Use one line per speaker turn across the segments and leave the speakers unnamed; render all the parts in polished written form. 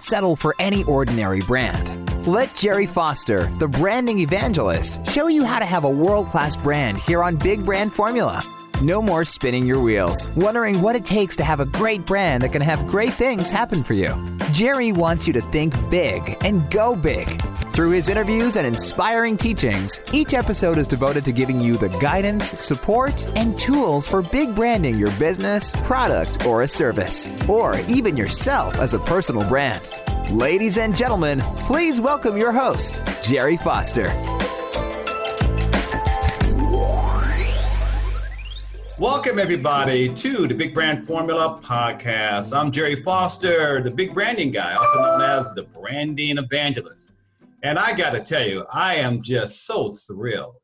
settle for any ordinary brand. Let Gerry Foster, the branding evangelist, show you how to have a world-class brand here on Big Brand Formula. No more spinning your wheels, wondering what it takes to have a great brand that can have great things happen for you. Gerry wants you to think big and go big. Through his interviews and inspiring teachings, each episode is devoted to giving you the guidance, support, and tools for big branding your business, product, or a service, or even yourself as a personal brand. Ladies and gentlemen, please welcome your host, Gerry Foster.
Welcome, everybody, to the Big Brand Formula podcast. I'm Gerry Foster, the big branding guy, also known as the branding evangelist. And I got to tell you, I am just so thrilled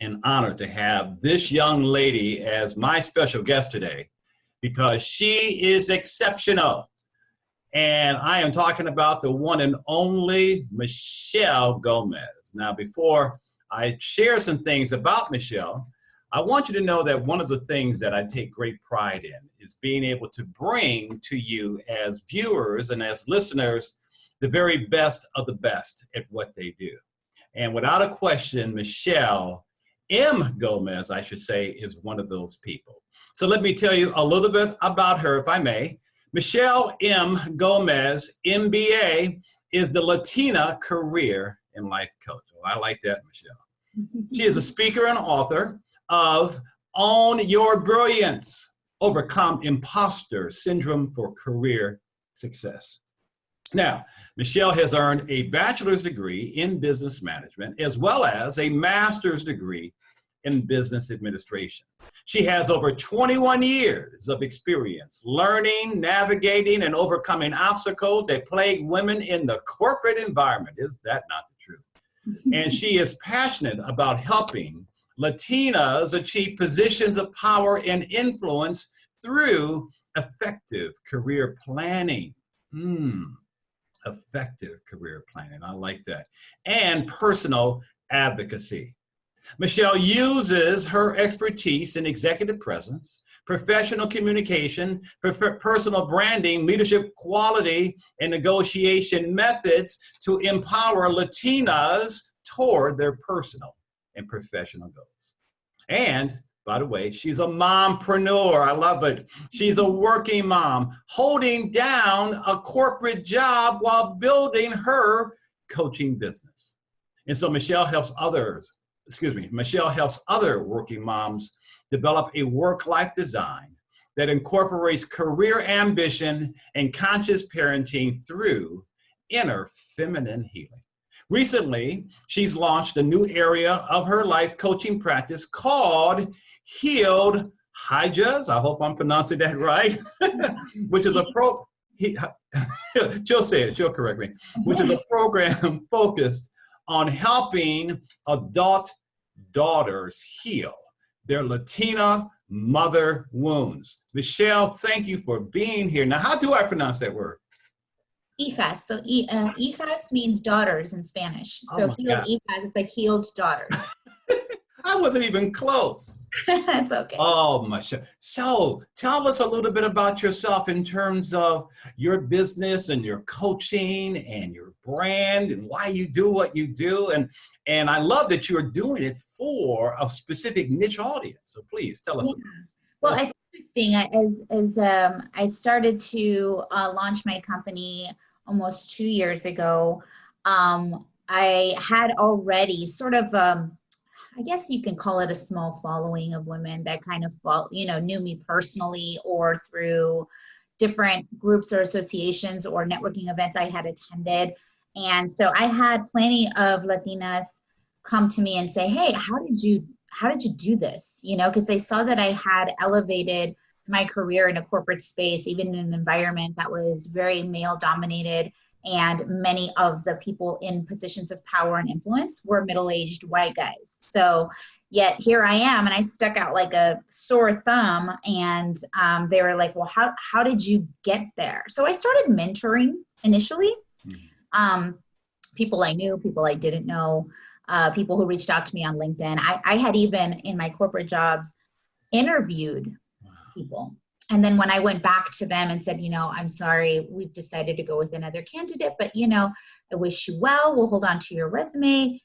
and honored to have this young lady as my special guest today because she is exceptional. And I am talking about the one and only Michelle Gomez. Now, before I share some things about Michelle, I want you to know that one of the things that I take great pride in is being able to bring to you as viewers and as listeners the very best of the best at what they do. And without a question, Michelle M. Gomez, I should say, is one of those people. So let me tell you a little bit about her, if I may. Michelle M. Gomez, MBA, is the Latina career and life coach. Well, I like that, Michelle. She is a speaker and author of Your Brilliance, Overcome Impostor Syndrome for Career Success. Now, Michelle has earned a bachelor's degree in business management as well as a master's degree in business administration. She has over 21 years of experience learning, navigating, and overcoming obstacles that plague women in the corporate environment. Is that not the truth? And she is passionate about helping Latinas achieve positions of power and influence through effective career planning. Effective career planning, I like that. And personal advocacy. Michelle uses her expertise in executive presence, professional communication, personal branding, leadership quality, and negotiation methods to empower Latinas toward their personal and professional goals. And by the way, she's a mompreneur. I love it. She's a working mom, holding down a corporate job while building her coaching business. And so Michelle helps other working moms develop a work-life design that incorporates career ambition and conscious parenting through inner feminine healing. Recently, she's launched a new area of her life coaching practice called Unhealed. Hi, Juz. I hope I'm pronouncing that right. Which is she'll say it. She'll correct me. Which is a program focused on helping adult daughters heal their Latina mother wounds. Michelle, thank you for being here. Now, how do I pronounce that word?
Hijas. So hijas means daughters in Spanish. So healed hijas, it's like healed daughters.
I wasn't even close.
That's okay.
Oh, Michelle. So tell us a little bit about yourself in terms of your business and your coaching and your brand and why you do what you do. And I love that you're doing it for a specific niche audience. So please tell us.
Yeah. Well, I think as I started to launch my company almost 2 years ago, I had already sort of, I guess you can call it a small following of women that kind of knew me personally or through different groups or associations or networking events I had attended. And so I had plenty of Latinas come to me and say, hey, how did you do this? Because they saw that I had elevated my career in a corporate space, even in an environment that was very male dominated. And many of the people in positions of power and influence were middle-aged white guys. So yet here I am, and I stuck out like a sore thumb. And they were like, well, how did you get there? So I started mentoring initially. People I knew, people I didn't know, people who reached out to me on LinkedIn. I had even in my corporate jobs interviewed people And then when I went back to them and said, I'm sorry, we've decided to go with another candidate, but, I wish you well. We'll hold on to your resume.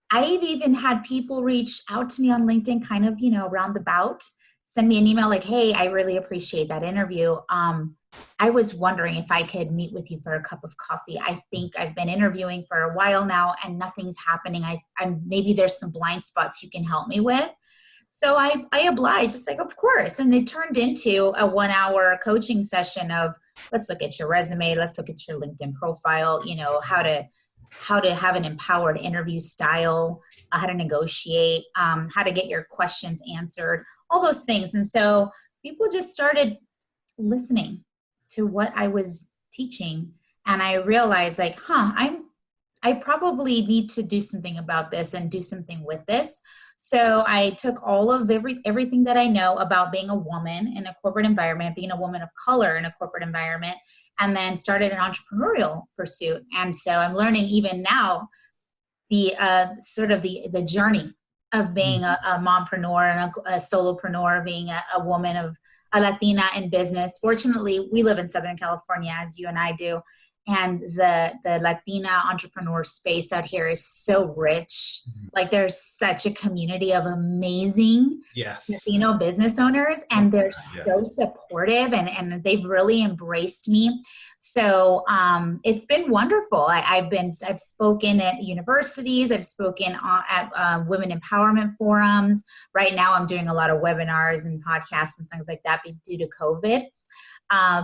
I've even had people reach out to me on LinkedIn kind of, roundabout, send me an email like, hey, I really appreciate that interview. I was wondering if I could meet with you for a cup of coffee. I think I've been interviewing for a while now and nothing's happening. Maybe there's some blind spots you can help me with. So I obliged, just like, of course. And it turned into a 1-hour coaching session of, let's look at your resume. Let's look at your LinkedIn profile, how to have an empowered interview style, how to negotiate, how to get your questions answered, all those things. And so people just started listening to what I was teaching. And I realized like, I probably need to do something about this and do something with this. So I took all of everything that I know about being a woman in a corporate environment, being a woman of color in a corporate environment, and then started an entrepreneurial pursuit. And so I'm learning even now the sort of the journey of being a mompreneur and a solopreneur, being a woman of a Latina in business. Fortunately, we live in Southern California, as you and I do. And the Latina entrepreneur space out here is so rich. Like there's such a community of amazing Latino business owners, and they're so supportive and they've really embraced me. So it's been wonderful. I've spoken at universities. I've spoken at women empowerment forums. Right now I'm doing a lot of webinars and podcasts and things like that due to COVID.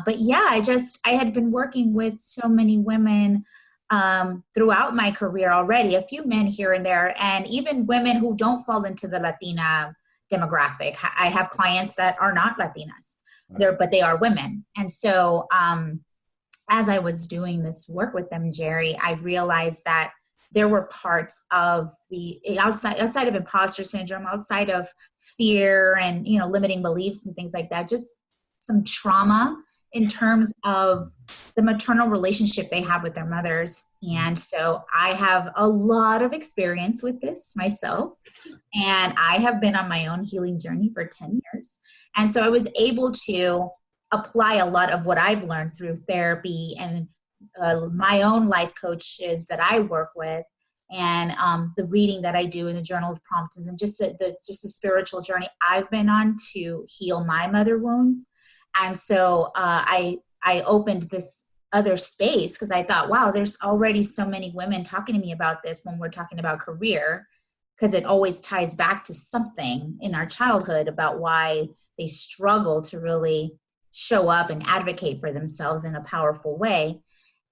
But yeah, I had been working with so many women throughout my career already, a few men here and there, and even women who don't fall into the Latina demographic. I have clients that are not Latinas, but they are women. And so as I was doing this work with them, Gerry, I realized that there were parts of the outside of imposter syndrome, outside of fear and, limiting beliefs and things like that, just some trauma in terms of the maternal relationship they have with their mothers. And so I have a lot of experience with this myself, and I have been on my own healing journey for 10 years. And so I was able to apply a lot of what I've learned through therapy and my own life coaches that I work with, and the reading that I do in the journal of prompts, and just the spiritual journey I've been on to heal my mother wounds. And so I opened this other space because I thought, wow, there's already so many women talking to me about this when we're talking about career, because it always ties back to something in our childhood about why they struggle to really show up and advocate for themselves in a powerful way.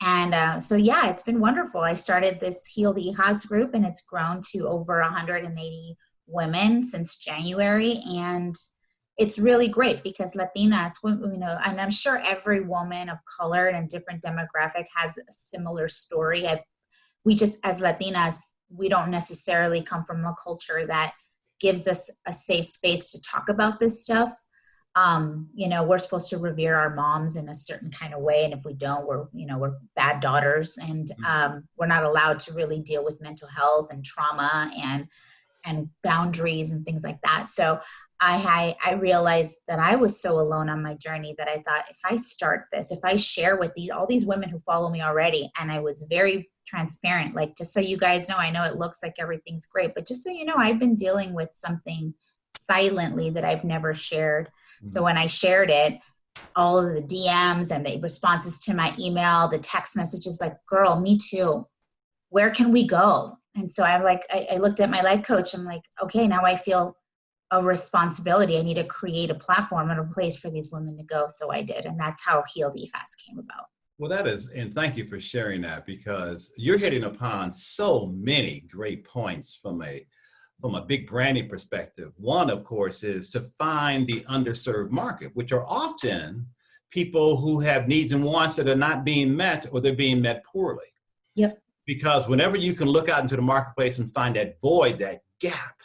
And so, yeah, it's been wonderful. I started this Healed EHAS group, and it's grown to over 180 women since January. And it's really great because Latinas, and I'm sure every woman of color and different demographic has a similar story. We just, as Latinas, we don't necessarily come from a culture that gives us a safe space to talk about this stuff. We're supposed to revere our moms in a certain kind of way. And if we don't, we're bad daughters, and we're not allowed to really deal with mental health and trauma and boundaries and things like that. So I realized that I was so alone on my journey that I thought, if I start this, if I share with all these women who follow me already, and I was very transparent, like, just so you guys know, I know it looks like everything's great, but just so you know, I've been dealing with something silently that I've never shared. Mm-hmm. So when I shared it, all of the DMs and the responses to my email, the text messages, like, girl, me too. Where can we go? And so I looked at my life coach. I'm like, okay, now I feel a responsibility. I need to create a platform and a place for these women to go. So I did. And that's how Healed EHAS came about.
Well, that is, and thank you for sharing that, because you're hitting upon so many great points from a big branding perspective. One, of course, is to find the underserved market, which are often people who have needs and wants that are not being met, or they're being met poorly.
Yep.
Because whenever you can look out into the marketplace and find that void, that gap,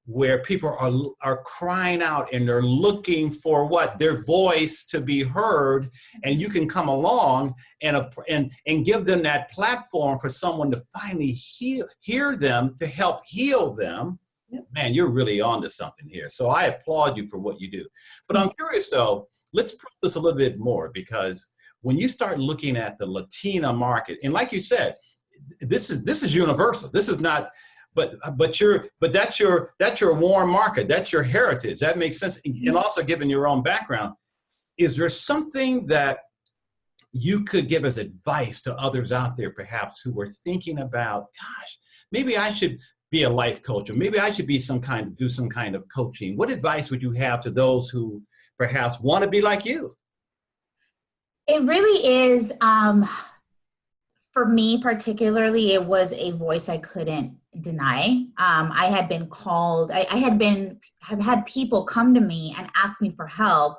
where people are crying out and they're looking for their voice to be heard, and you can come along and give them that platform for someone to finally hear them, to help heal them. man, you're really onto something here. So I applaud you for what you do. But I'm curious though, let's probe this a little bit more, because when you start looking at the Latina market, and like you said, this is universal. This is not, but that's your warm market. That's your heritage. That makes sense. And also, given your own background, is there something that you could give as advice to others out there, perhaps, who were thinking about, gosh, maybe I should be a life coach, or maybe I should do some kind of coaching? What advice would you have to those who perhaps want to be like you?
It really is, for me particularly, it was a voice I couldn't deny. I had been called, have had people come to me and ask me for help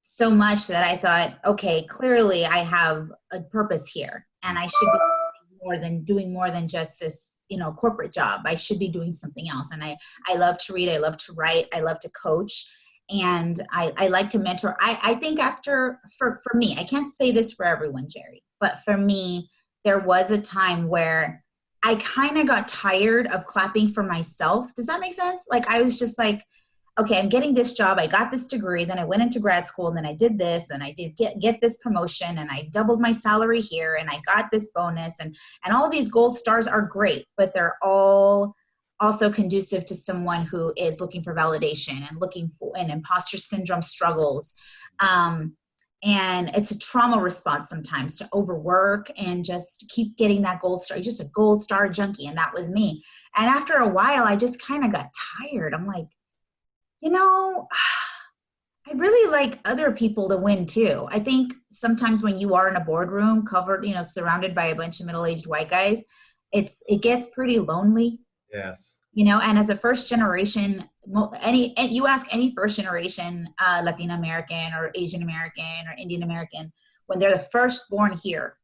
so much that I thought, okay, clearly I have a purpose here, and I should be doing more than just this, corporate job. I should be doing something else. And I love to read. I love to write. I love to coach. And I like to mentor. I think for me, I can't say this for everyone, Gerry, but for me, there was a time where I kind of got tired of clapping for myself. Does that make sense? Like, I was just like, okay, I'm getting this job. I got this degree. Then I went into grad school, and then I did this, and I did get this promotion, and I doubled my salary here, and I got this bonus, and all these gold stars are great, but they're all also conducive to someone who is looking for validation and looking for an impostor syndrome struggles. And it's a trauma response sometimes to overwork and just keep getting that gold star. You're just a gold star junkie. And that was me. And after a while, I just kind of got tired. I'm like, I'd really like other people to win too. I think sometimes when you are in a boardroom covered, surrounded by a bunch of middle-aged white guys, it gets pretty lonely.
Yes.
And as a first generation, you ask any first generation Latina American or Asian American or Indian American, when they're the first born here,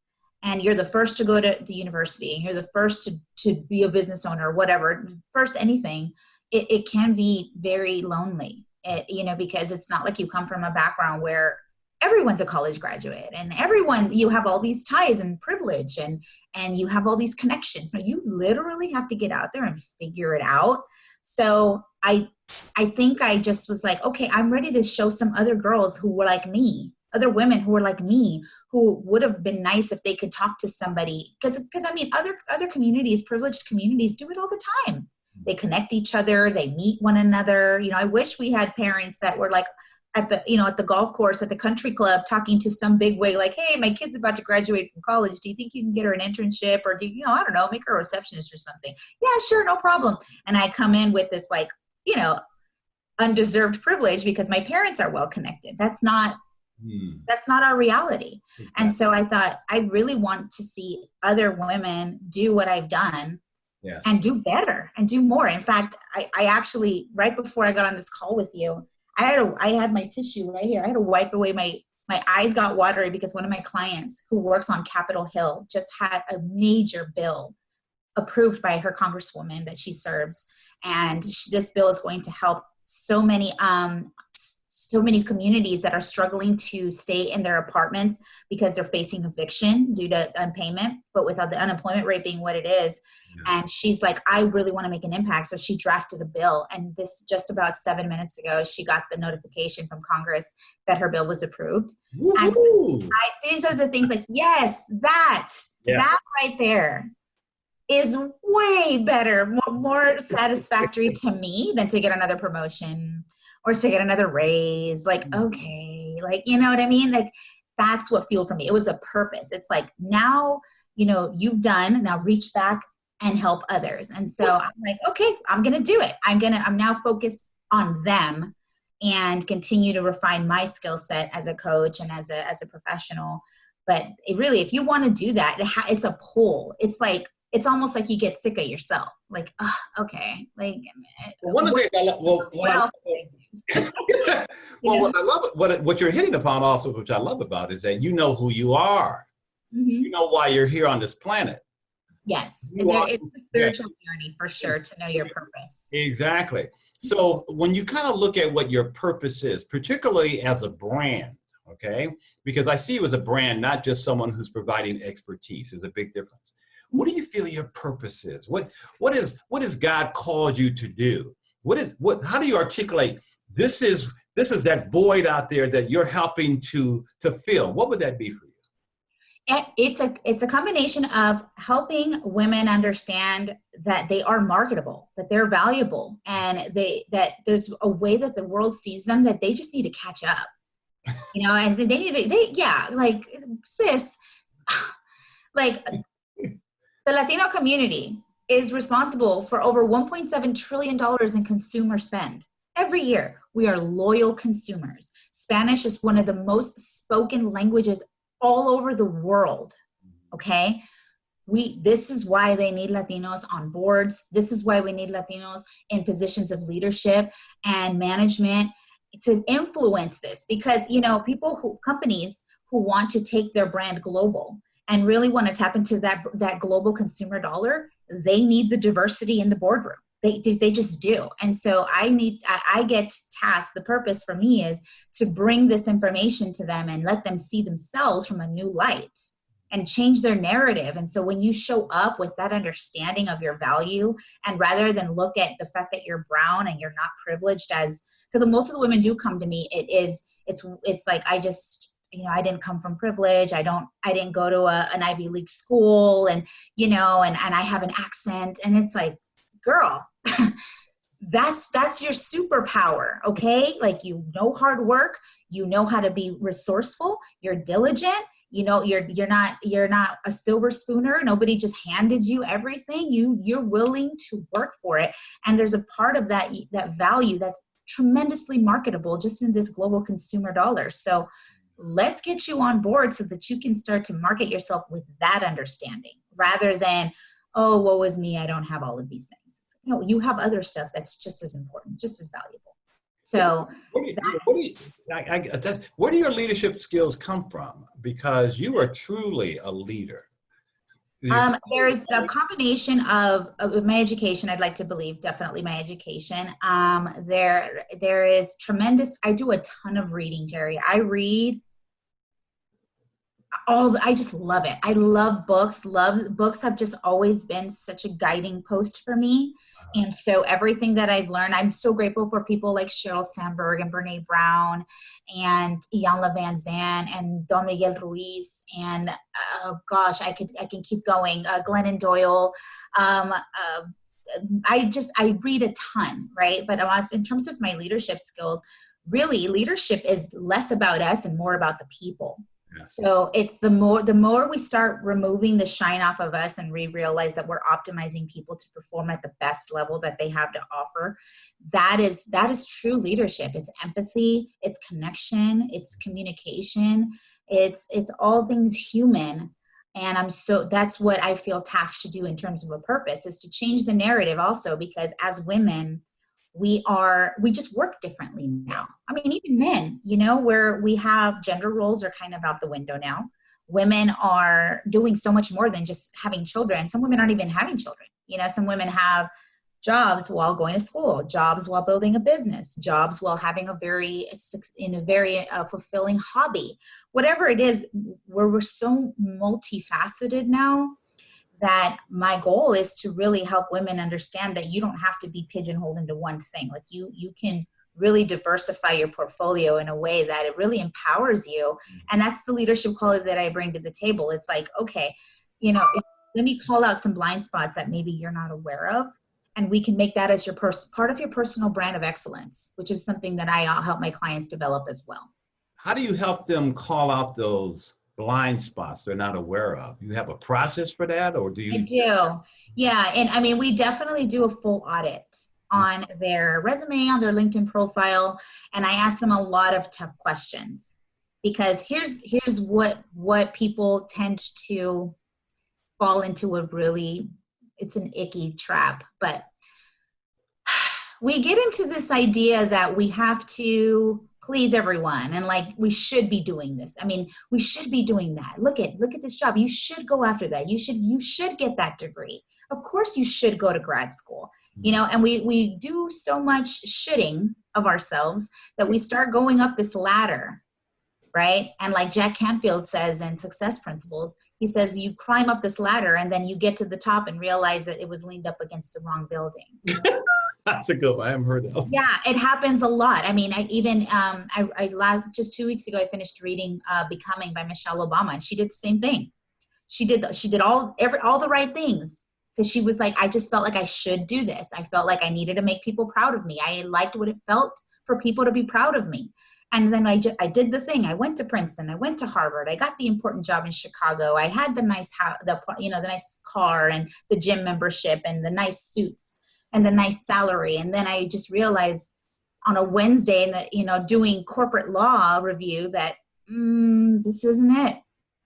and you're the first to go to the university, and you're the first to be a business owner or whatever, first anything, it can be very lonely, because it's not like you come from a background where everyone's a college graduate and you have all these ties and privilege and you have all these connections. No, you literally have to get out there and figure it out. So I think I just was like, okay, I'm ready to show some other girls who were like me, other women who were like me, who would have been nice if they could talk to somebody. Because other communities, privileged communities, do it all the time. They connect each other. They meet one another. I wish we had parents that were like, at the golf course, at the country club, talking to some big wig, like, hey, my kid's about to graduate from college. Do you think you can get her an internship, or I don't know, make her a receptionist or something? Yeah, sure. No problem. And I come in with this, like, undeserved privilege because my parents are well connected. That's not our reality. Exactly. And so I thought, I really want to see other women do what I've done. Yes. And do better and do more. In fact, I actually, right before I got on this call with you, I had my tissue right here. I had to wipe away my eyes got watery because one of my clients who works on Capitol Hill just had a major bill approved by her congresswoman that she serves. And this bill is going to help so many communities that are struggling to stay in their apartments because they're facing eviction due to unpayment, but without the unemployment rate being what it is. Yeah. And she's like, I really want to make an impact. So she drafted a bill. And this just about 7 minutes ago, she got the notification from Congress that her bill was approved. And these are the things like, yes, that right there is way better, more satisfactory to me than to get another promotion or to get another raise. Like, okay, like, you know what I mean? Like, that's what fueled for me. It was a purpose. It's like, now, you've done, now reach back and help others. And so I'm like, okay, I'm going to do it. I'm now focused on them and continue to refine my skill set as a coach and as a professional. But it really, if you want to do that, it's a pull. It's like, it's almost like you get sick of yourself. Like, oh, okay. Like,
one of the things I love, what I love, what you're hitting upon also, which I love about, is that you know who you are. Mm-hmm. You know why you're here on this planet.
Yes. It's a spiritual journey for sure to know your purpose.
Exactly. So when you kind of look at what your purpose is, particularly as a brand, okay, because I see you as a brand, not just someone who's providing expertise. There's a big difference. What do you feel your purpose is? What has God called you to do? how do you articulate this is that void out there that you're helping to fill? What would that be for you?
It's a combination of helping women understand that they are marketable, that they're valuable, and that there's a way that the world sees them that they just need to catch up. And like, sis, like, the Latino community is responsible for over $1.7 trillion in consumer spend every year. We are loyal consumers. Spanish is one of the most spoken languages all over the world. Okay. This is why they need Latinos on boards. This is why we need Latinos in positions of leadership and management to influence this, because, companies who want to take their brand global and really want to tap into that global consumer dollar, they need the diversity in the boardroom. They just do. And so I get tasked, the purpose for me is to bring this information to them and let them see themselves from a new light and change their narrative. And so when you show up with that understanding of your value, and rather than look at the fact that you're brown and you're not privileged, because most of the women do come to me, it's like, I just, I didn't come from privilege. I didn't go to an Ivy League school, and I have an accent, and it's like, girl, that's your superpower. Okay. Like, hard work, how to be resourceful, you're diligent, you're not a silver spooner. Nobody just handed you everything. You're willing to work for it. And there's a part of that value that's tremendously marketable just in this global consumer dollar. So let's get you on board so that you can start to market yourself with that understanding, rather than, oh, woe is me, I don't have all of these things. No, you have other stuff that's just as important, just as valuable. So
where do your leadership skills come from? Because you are truly a leader.
There's a combination of my education. I'd like to believe definitely my education. There is tremendous. I do a ton of reading, Gerry. I read I just love it. I love books. Books have just always been such a guiding post for me. And so everything that I've learned, I'm so grateful for people like Sheryl Sandberg and Brene Brown and Iyanla Vanzant and Don Miguel Ruiz. And I can keep going. Glennon Doyle. I read a ton, right? But in terms of my leadership skills, really leadership is less about us and more about the people. Yes. So it's the more we start removing the shine off of us and we realize that we're optimizing people to perform at the best level that they have to offer. That is true leadership. It's empathy, it's connection, it's communication, it's all things human. And that's what I feel tasked to do in terms of a purpose, is to change the narrative also, because as women, we just work differently now. I mean, even men, where we have gender roles are kind of out the window now. Women are doing so much more than just having children. Some women aren't even having children. Some women have jobs while going to school, jobs while building a business, jobs while having a very fulfilling hobby. Whatever it is, where we're so multifaceted now, that my goal is to really help women understand that you don't have to be pigeonholed into one thing. Like you can really diversify your portfolio in a way that it really empowers you. And that's the leadership quality that I bring to the table. It's like, okay, let me call out some blind spots that maybe you're not aware of. And we can make that as your part of your personal brand of excellence, which is something that I help my clients develop as well.
How do you help them call out those blind spots they're not aware of? You have a process for that, or do you?
I do. Yeah. And I mean, we definitely do a full audit on their resume, on their LinkedIn profile. And I ask them a lot of tough questions, because here's what people tend to fall into it's an icky trap, but we get into this idea that we have to please everyone, and like we should be doing this. I mean, we should be doing that. Look at this job. You should go after that. You should get that degree. Of course you should go to grad school. And we do so much shoulding of ourselves that we start going up this ladder, right? And like Jack Canfield says in Success Principles, he says you climb up this ladder and then you get to the top and realize that it was leaned up against the wrong building.
That's a good one. I haven't heard that one.
Yeah, it happens a lot. I mean, just 2 weeks ago, I finished reading Becoming by Michelle Obama, and she did the same thing. She did all the right things, because she was like, I just felt like I should do this. I felt like I needed to make people proud of me. I liked what it felt for people to be proud of me. And then I did the thing. I went to Princeton. I went to Harvard. I got the important job in Chicago. I had the nice house, the nice car and the gym membership and the nice suits and the nice salary. And then I just realized on a Wednesday doing corporate law review that this isn't it.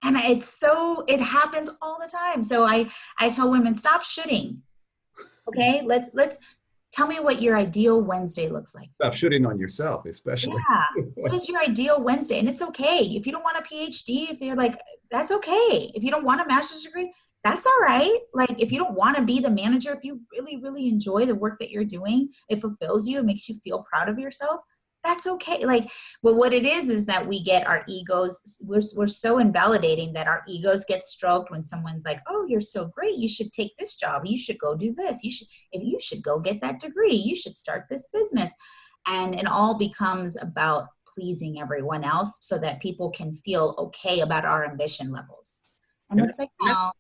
And it happens all the time. So I tell women, stop shooting. Okay, let's tell me what your ideal Wednesday looks like.
Stop shooting on yourself, especially.
Yeah. What is your ideal Wednesday? And it's okay. If you don't want a PhD, if you're like, that's okay. If you don't want a master's degree, that's all right. Like, if you don't want to be the manager, if you really, really enjoy the work that you're doing, it fulfills you, it makes you feel proud of yourself, that's okay. Like, well, what it is that we get our egos, we're so invalidating that our egos get stroked when someone's like, oh, you're so great, you should take this job, you should go do this, you should go get that degree, you should start this business. And it all becomes about pleasing everyone else so that people can feel okay about our ambition levels. And it's like, no,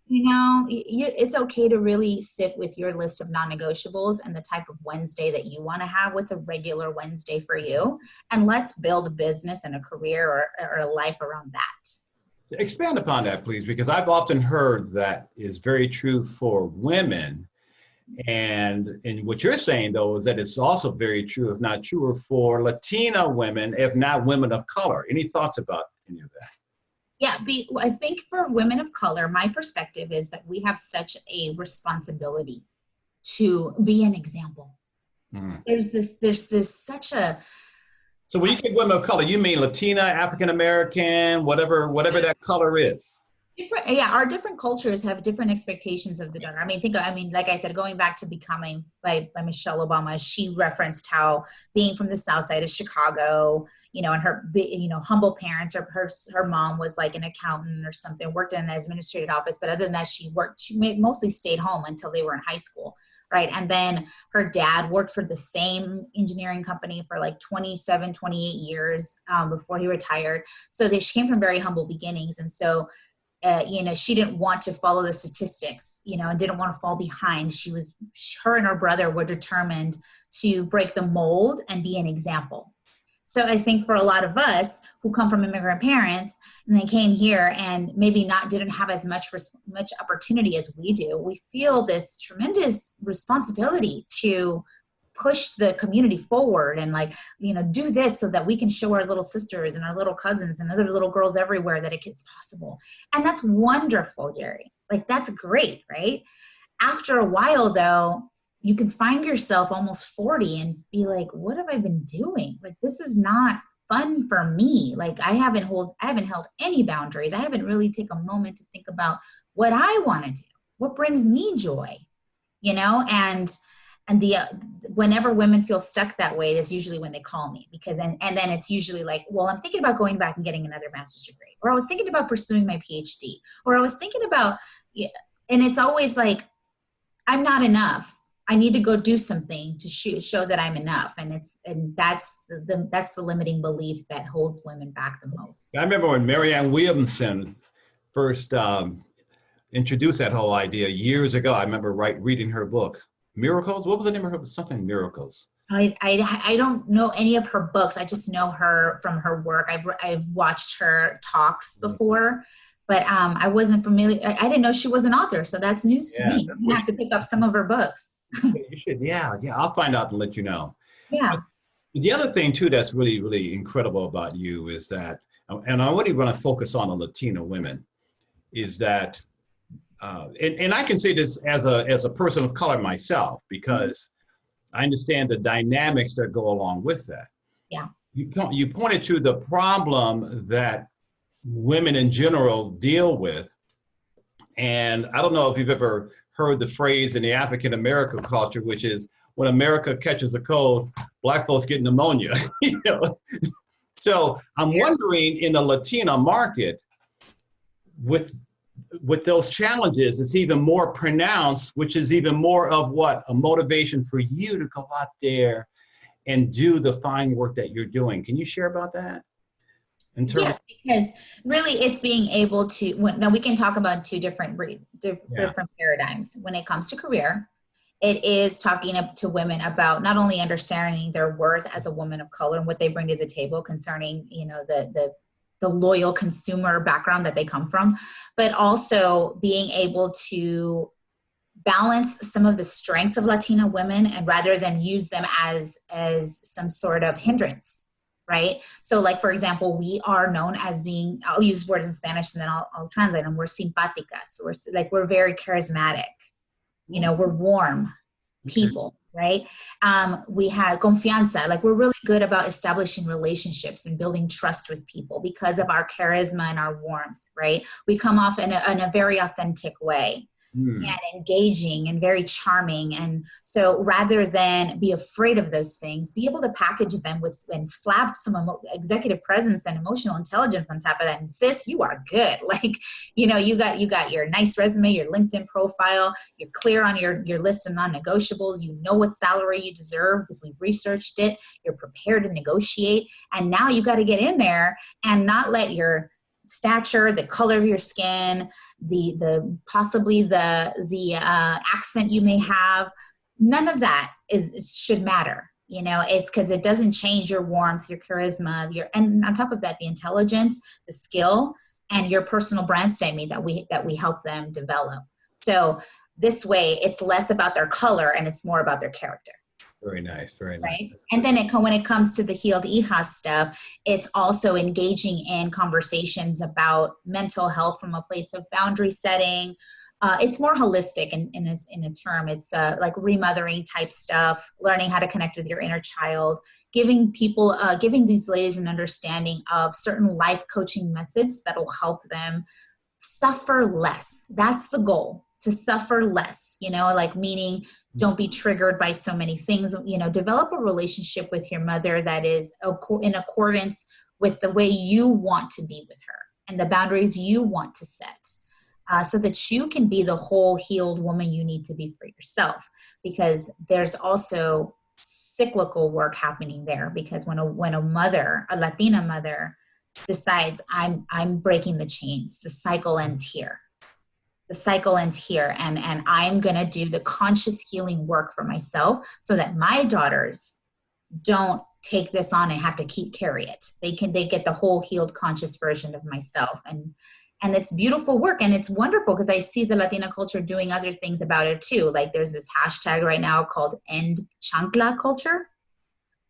it's okay to really sit with your list of non-negotiables and the type of Wednesday that you want to have. What's a regular Wednesday for you? And let's build a business and a career or a life around that.
Expand upon that, please, because I've often heard that is very true for women. And what you're saying, though, is that it's also very true, if not truer, for Latina women, if not women of color. Any thoughts about any of that?
Yeah, I think for women of color, my perspective is that we have such a responsibility to be an example. There's such a.
So when you say women of color, you mean Latina, African American, whatever that color is.
Our different cultures have different expectations of the donor. Like I said, going back to Becoming by Michelle Obama, she referenced how being from the South Side of Chicago, and her, humble parents, her mom was like an accountant or something, worked in an administrative office. But other than that, she mostly stayed home until they were in high school. Right. And then her dad worked for the same engineering company for like 27, 28 years before he retired. So she came from very humble beginnings. And so she didn't want to follow the statistics, and didn't want to fall behind. Her and her brother were determined to break the mold and be an example. So I think for a lot of us who come from immigrant parents and they came here and maybe didn't have as much opportunity as we do, we feel this tremendous responsibility to push the community forward and do this so that we can show our little sisters and our little cousins and other little girls everywhere that it's possible. And that's wonderful, Gerry. Like, that's great, right? After a while, though, you can find yourself almost 40 and be like, what have I been doing? Like, this is not fun for me. Like, I haven't held any boundaries. I haven't really taken a moment to think about what I want to do, what brings me joy, and whenever women feel stuck that way, that's usually when they call me, because then it's usually like, well, I'm thinking about going back and getting another master's degree, or I was thinking about pursuing my PhD, or I was thinking about, and it's always like, I'm not enough. I need to go do something to show that I'm enough. And that's the limiting belief that holds women back the most.
I remember when Marianne Williamson first introduced that whole idea years ago. I remember reading her book, Miracles. What was the name of her book? Something Miracles.
I don't know any of her books. I just know her from her work. I've watched her talks before, but I wasn't familiar. I didn't know she was an author, so that's news to me. You have to pick up some of her books.
You should. Yeah. I'll find out and let you know.
Yeah.
But the other thing too that's really, really incredible about you is that, and I really want to focus on the Latina women, is that. And I can say this as a person of color myself, because I understand the dynamics that go along with that.
Yeah.
You pointed to the problem that women in general deal with. And I don't know if you've ever heard the phrase in the African American culture, which is, when America catches a cold, Black folks get pneumonia. So I'm wondering, in the Latina market, with with those challenges, it's even more pronounced, which is even more of what? A motivation for you to go out there and do the fine work that you're doing. Can you share about that? In terms
Yes, because really it's being able to, now we can talk about two different paradigms. When it comes to career, it is talking to women about not only understanding their worth as a woman of color and what they bring to the table concerning, the loyal consumer background that they come from, but also being able to balance some of the strengths of Latina women and rather than use them as some sort of hindrance, right? So like, for example, we are known as being, I'll use words in Spanish and then I'll translate them. We're simpáticas. We're very charismatic. We're warm people, right? We have confianza. Like we're really good about establishing relationships and building trust with people because of our charisma and our warmth, right? We come off in a very authentic way. And engaging and very charming. And so rather than be afraid of those things, be able to package them with and slap some executive presence and emotional intelligence on top of that. And sis, you are good. Like, you got your nice resume, your LinkedIn profile, you're clear on your list of non-negotiables. You know what salary you deserve because we've researched it. You're prepared to negotiate. And now you got to get in there and not let your stature, the color of your skin, the possibly the accent you may have, none of that should matter. It's because it doesn't change your warmth, your charisma, and on top of that, the intelligence, the skill, and your personal brand statement that we help them develop. So this way, it's less about their color and it's more about their character.
Very nice, very nice.
Right? And then when it comes to the Healed Hijas stuff, it's also engaging in conversations about mental health from a place of boundary setting. It's more holistic in a term. It's like remothering type stuff, learning how to connect with your inner child, giving these ladies an understanding of certain life coaching methods that will help them suffer less. That's the goal, to suffer less, meaning don't be triggered by so many things, develop a relationship with your mother that is in accordance with the way you want to be with her and the boundaries you want to set, so that you can be the whole healed woman you need to be for yourself. Because there's also cyclical work happening there, because when a mother, a Latina mother, decides I'm breaking the chains, the cycle ends here. And I'm going to do the conscious healing work for myself so that my daughters don't take this on and have to carry it. They get the whole healed conscious version of myself. And it's beautiful work. And it's wonderful because I see the Latina culture doing other things about it too. Like there's this hashtag right now called End Chancla Culture.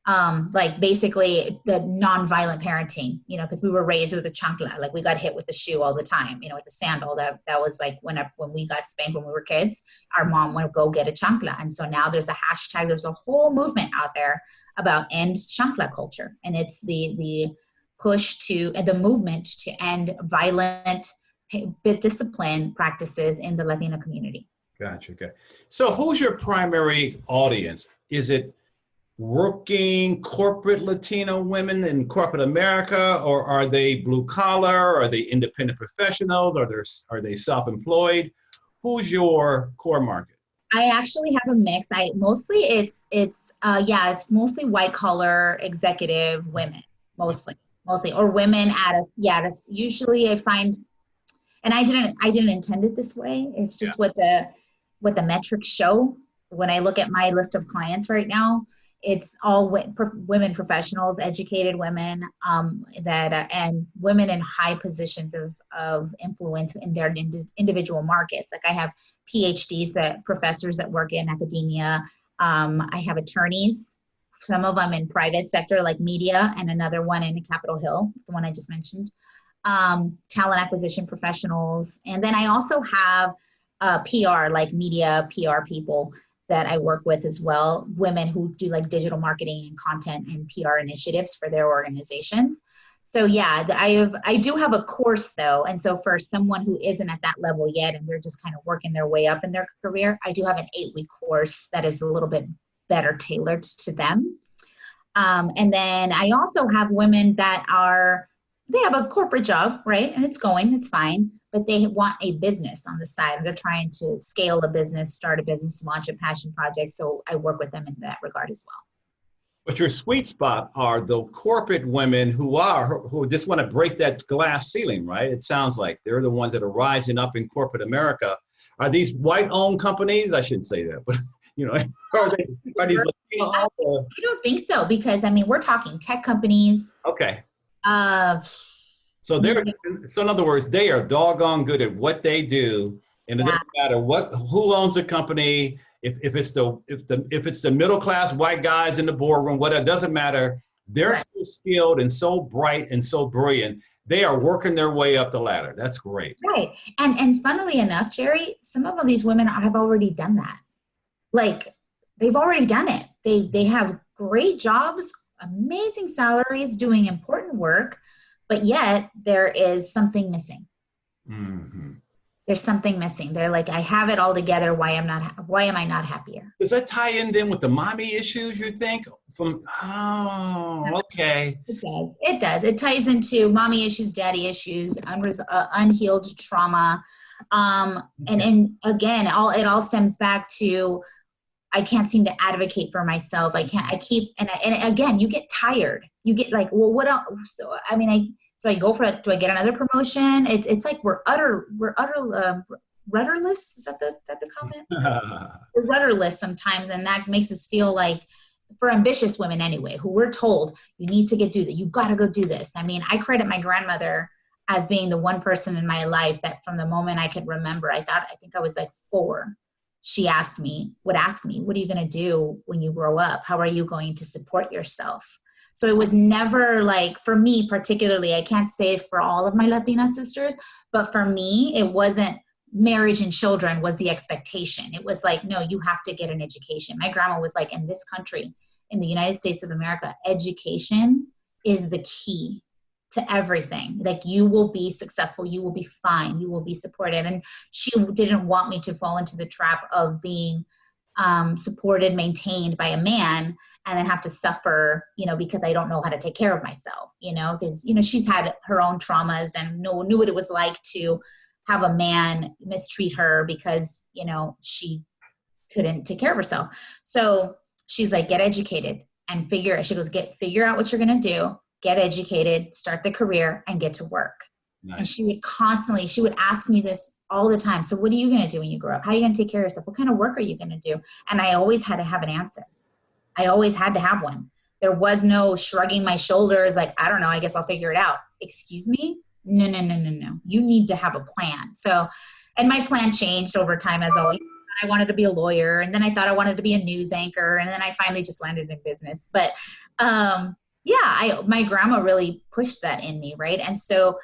Like basically the nonviolent parenting, because we were raised with a chancla, like we got hit with the shoe all the time, with the sandal. That was like when we got spanked when we were kids, our mom would go get a chancla. And so now there's a hashtag, there's a whole movement out there about end chancla culture. And it's the push to the movement to end violent discipline practices in the Latino community.
Gotcha. Okay. So who's your primary audience? Is it working corporate Latino women in corporate America, or are they blue collar? Are they independent professionals? Are they self-employed? Who's your core market?
I actually have a mix. It's mostly white collar executive women, mostly, or women usually I find, and I didn't intend it this way. It's just what the metrics show. When I look at my list of clients right now, it's all women professionals, educated women, and women in high positions of influence in their individual markets. Like I have PhDs, professors that work in academia. I have attorneys, some of them in private sector like media, and another one in Capitol Hill, the one I just mentioned. Talent acquisition professionals. And then I also have PR, like media PR people that I work with as well, women who do like digital marketing and content and PR initiatives for their organizations. So yeah, I do have a course though. And so for someone who isn't at that level yet and they're just kind of working their way up in their career, I do have an 8-week course that is a little bit better tailored to them. And then I also have women that they have a corporate job, right? And it's fine, but they want a business on the side. They're trying to scale a business, start a business, launch a passion project. So I work with them in that regard as well.
But your sweet spot are the corporate women who just want to break that glass ceiling, right? It sounds like they're the ones that are rising up in corporate America. Are these white-owned companies? I shouldn't say that, but are these Latino-owned?
I don't think so, because I mean, we're talking tech companies.
Okay.
Uh,
So in other words, they are doggone good at what they do, and it doesn't matter who owns the company. If it's the middle class white guys in the boardroom, whatever, it doesn't matter. They're so skilled and so bright and so brilliant. They are working their way up the ladder. That's great.
Right. And funnily enough, Gerry, some of these women have already done that. Like, they've already done it. They have great jobs, amazing salaries, doing important work, but yet there is something missing.
Mm-hmm.
There's something missing. They're like, I have it all together. Why am I not happier?
Does that tie in then with the mommy issues, you think? Okay.
It does. It ties into mommy issues, daddy issues, unhealed trauma. And again, it all stems back to, I can't seem to advocate for myself. And again, you get tired. You get like, well, what else? So, I mean, so I go for it. Do I get another promotion? It's like we're rudderless. Is that the comment? We're rudderless sometimes. And that makes us feel like, for ambitious women anyway, who we're told you need to do that. You got to go do this. I mean, I credit my grandmother as being the one person in my life that from the moment I could remember, I think I was like 4. She would ask me, what are you going to do when you grow up? How are you going to support yourself? So it was never like, for me particularly, I can't say for all of my Latina sisters, but for me, it wasn't marriage and children was the expectation. It was like, no, you have to get an education. My grandma was like, in this country, in the United States of America, education is the key to everything. Like, you will be successful, you will be fine, you will be supported. And she didn't want me to fall into the trap of being supported, maintained by a man, and then have to suffer, because I don't know how to take care of myself, because, she's had her own traumas and knew what it was like to have a man mistreat her because, she couldn't take care of herself. So she's like, get educated and figure out what you're going to do, get educated, start the career, and get to work. Nice. And she would ask me this all the time. So what are you going to do when you grow up? How are you going to take care of yourself? What kind of work are you going to do? And I always had to have an answer. I always had to have one. There was no shrugging my shoulders like, I don't know, I guess I'll figure it out. Excuse me? No. You need to have a plan. So, and my plan changed over time as always. I wanted to be a lawyer, and then I thought I wanted to be a news anchor, and then I finally just landed in business. But my grandma really pushed that in me, right? And so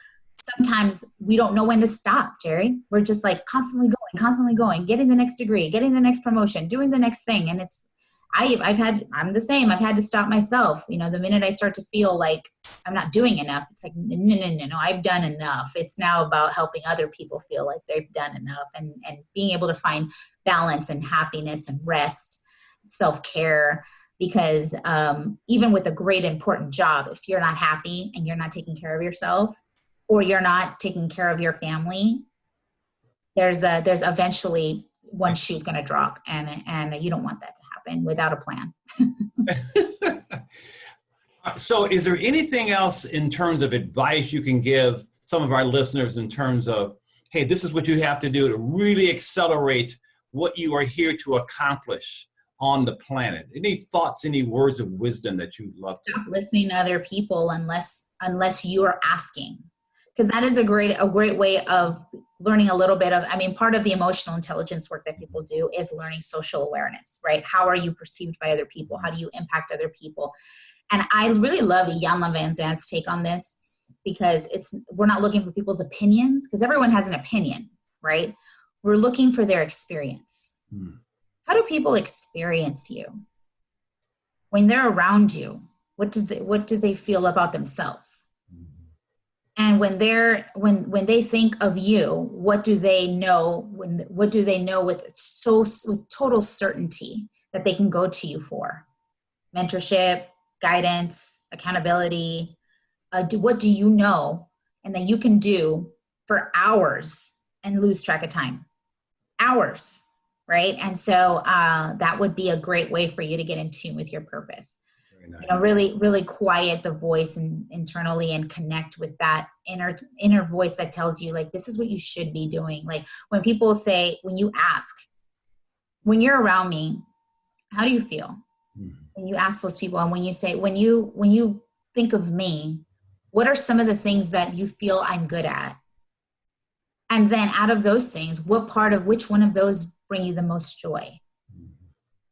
sometimes we don't know when to stop, Gerry. We're just like constantly going, getting the next degree, getting the next promotion, doing the next thing. And I'm the same. I've had to stop myself. The minute I start to feel like I'm not doing enough, it's like, no, I've done enough. It's now about helping other people feel like they've done enough and being able to find balance and happiness and rest, self-care. Because even with a great important job, if you're not happy and you're not taking care of yourself, or you're not taking care of your family, there's eventually one shoe's going to drop, and you don't want that to happen without a plan.
So is there anything else in terms of advice you can give some of our listeners in terms of, hey, this is what you have to do to really accelerate what you are here to accomplish on the planet? Any thoughts, any words of wisdom that you'd love to?
Stop listening to other people unless you are asking. Because that is a great way of learning a little bit of, part of the emotional intelligence work that people do is learning social awareness, right? How are you perceived by other people? How do you impact other people? And I really love Iyanla Vanzant's take on this, because we're not looking for people's opinions, because everyone has an opinion, right? We're looking for their experience. How do people experience you? When they're around you, what do they feel about themselves? And when they think of you, what do they know? What do they know with total certainty that they can go to you for? Mentorship, guidance, accountability. What do you know, and that you can do for hours and lose track of time. Hours, right? And so that would be a great way for you to get in tune with your purpose. Very nice. Really, really quiet the voice internally and connect with that inner voice that tells you, like, this is what you should be doing. Like when people say, when you ask, when you're around me, how do you feel? Mm-hmm. When you ask those people, and when you say, when you think of me, what are some of the things that you feel I'm good at? And then out of those things, which one of those bring you the most joy?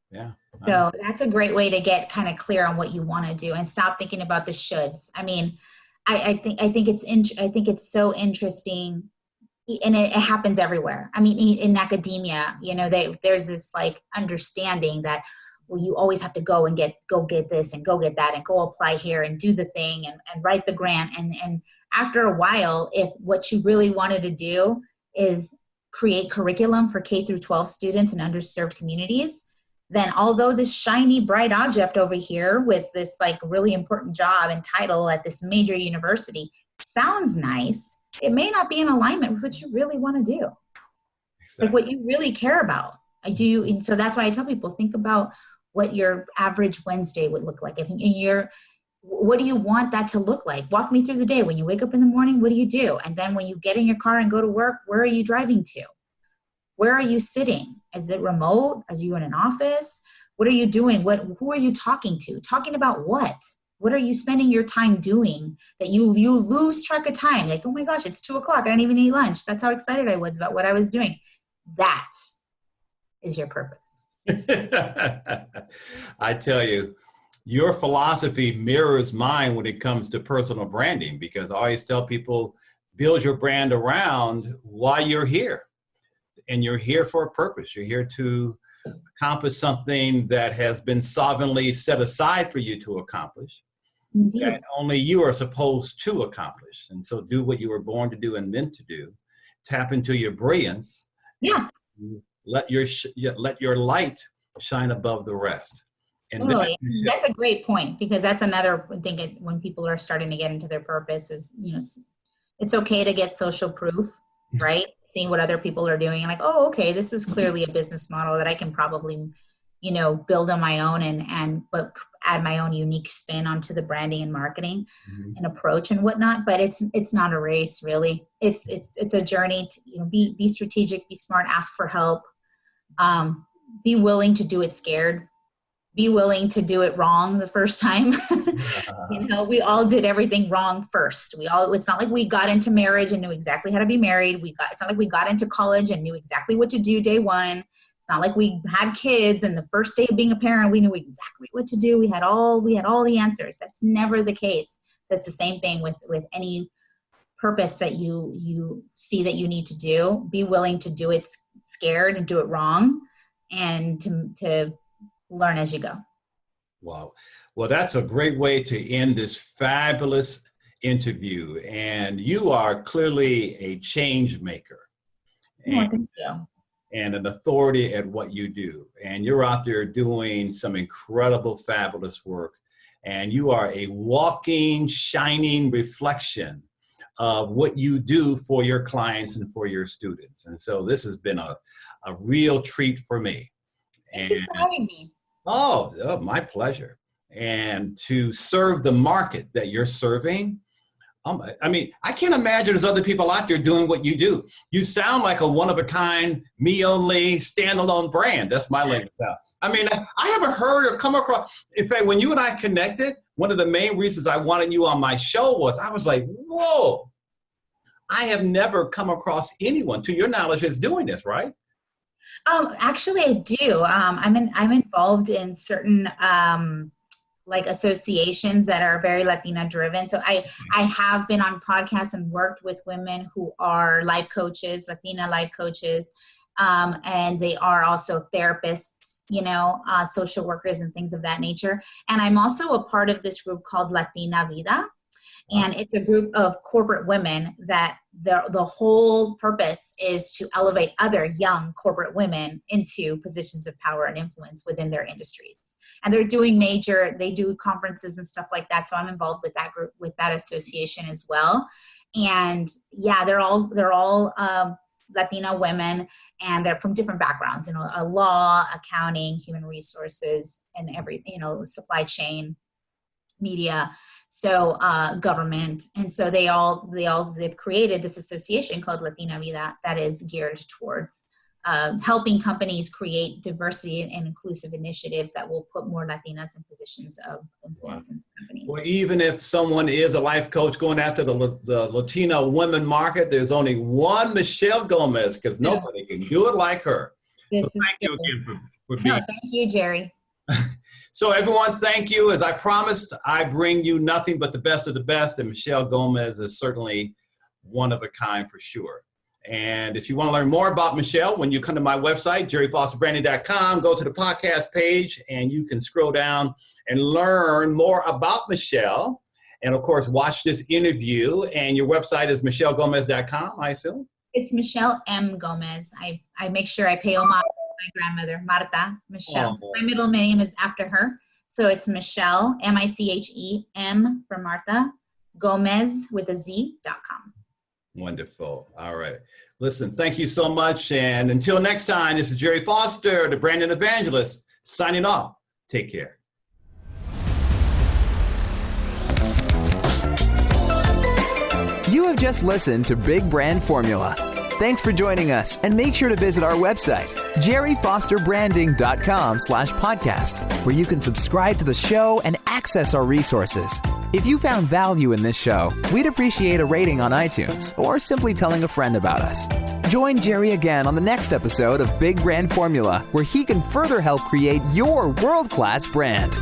Yeah.
So that's a great way to get kind of clear on what you want to do and stop thinking about the shoulds. I mean, I think it's so interesting, and it happens everywhere. I mean, in academia, there's this like understanding that, well, you always have to go get this and go get that and go apply here and do the thing and write the grant. And after a while, if what you really wanted to do is create curriculum for K through 12 students in underserved communities, then although this shiny, bright object over here with this like really important job and title at this major university sounds nice, it may not be in alignment with what you really want to do. Exactly. Like what you really care about. And so that's why I tell people, think about what your average Wednesday would look like. What do you want that to look like? Walk me through the day. When you wake up in the morning, what do you do? And then when you get in your car and go to work, where are you driving to? Where are you sitting? Is it remote? Are you in an office? What are you doing? Who are you talking to? Talking about what? What are you spending your time doing that you lose track of time? Like, oh my gosh, it's 2:00. I didn't even eat lunch. That's how excited I was about what I was doing. That is your purpose.
I tell you, your philosophy mirrors mine when it comes to personal branding, because I always tell people, build your brand around why you're here. And you're here for a purpose. You're here to accomplish something that has been sovereignly set aside for you to accomplish. Indeed. That only you are supposed to accomplish. And so do what you were born to do and meant to do. Tap into your brilliance.
Yeah.
Let your light shine above the rest. And
totally. That's a great point, because that's another thing when people are starting to get into their purpose is, it's okay to get social proof, right? Seeing what other people are doing and like, oh, okay, this is clearly a business model that I can probably, build on my own but add my own unique spin onto the branding and marketing and approach and whatnot. But it's not a race, really. It's a journey to, be strategic, be smart, ask for help, be willing to do it scared. Be willing to do it wrong the first time. We all did everything wrong first. It's not like we got into marriage and knew exactly how to be married. It's not like we got into college and knew exactly what to do day one. It's not like we had kids and the first day of being a parent, we knew exactly what to do. We had all the answers. That's never the case. So it's the same thing with any purpose that you see that you need to do. Be willing to do it scared and do it wrong, and to learn as you go.
Wow. Well, that's a great way to end this fabulous interview. And you are clearly a change maker.
Thank you.
And an authority at what you do. And you're out there doing some incredible, fabulous work. And you are a walking, shining reflection of what you do for your clients and for your students. And so this has been a real treat for me.
Thank you for having me.
Oh, my pleasure. And to serve the market that you're serving, I can't imagine there's other people out there doing what you do. You sound like a one-of-a-kind, me-only, standalone brand. That's my language. I haven't heard or come across. In fact, when you and I connected, one of the main reasons I wanted you on my show was I was like, whoa, I have never come across anyone, to your knowledge, is doing this, right?
Actually, I do. I'm involved in certain associations that are very Latina driven. So I have been on podcasts and worked with women who are life coaches, Latina life coaches, and they are also therapists, social workers and things of that nature. And I'm also a part of this group called Latina Vida. And it's a group of corporate women that the whole purpose is to elevate other young corporate women into positions of power and influence within their industries. And they do conferences and stuff like that. So I'm involved with that group, with that association as well. And yeah, they're all Latina women, and they're from different backgrounds, law, accounting, human resources, and everything, supply chain, media, so government. And so they've created this association called Latina Vida that is geared towards helping companies create diversity and inclusive initiatives that will put more Latinas in positions of influence in companies.
Well, even if someone is a life coach going after the Latina women market, there's only one Michelle Gomez, because nobody can do it like her. So thank you again for being here.
Thank you, Gerry.
So everyone, thank you. As I promised, I bring you nothing but the best of the best, and Michelle Gomez is certainly one of a kind for sure. And if you want to learn more about Michelle, when you come to my website, GerryFosterBranding.com, go to the podcast page and you can scroll down and learn more about Michelle. And of course, watch this interview. And your website is MichelleGomez.com, I assume?
It's Michelle M. Gomez. I make sure I pay homage to my grandmother, Marta Michelle. Oh. My middle name is after her. So it's Michelle, M-I-C-H-E-M for Martha, Gomez with a Z.com.
Wonderful. All right. Listen, thank you so much. And until next time, this is Gerry Foster, the Branding Evangelist, signing off. Take care.
You have just listened to Big Brand Formula. Thanks for joining us, and make sure to visit our website, GerryFosterBranding.com/podcast, where you can subscribe to the show and access our resources. If you found value in this show, we'd appreciate a rating on iTunes or simply telling a friend about us. Join Gerry again on the next episode of Big Brand Formula, where he can further help create your world-class brand.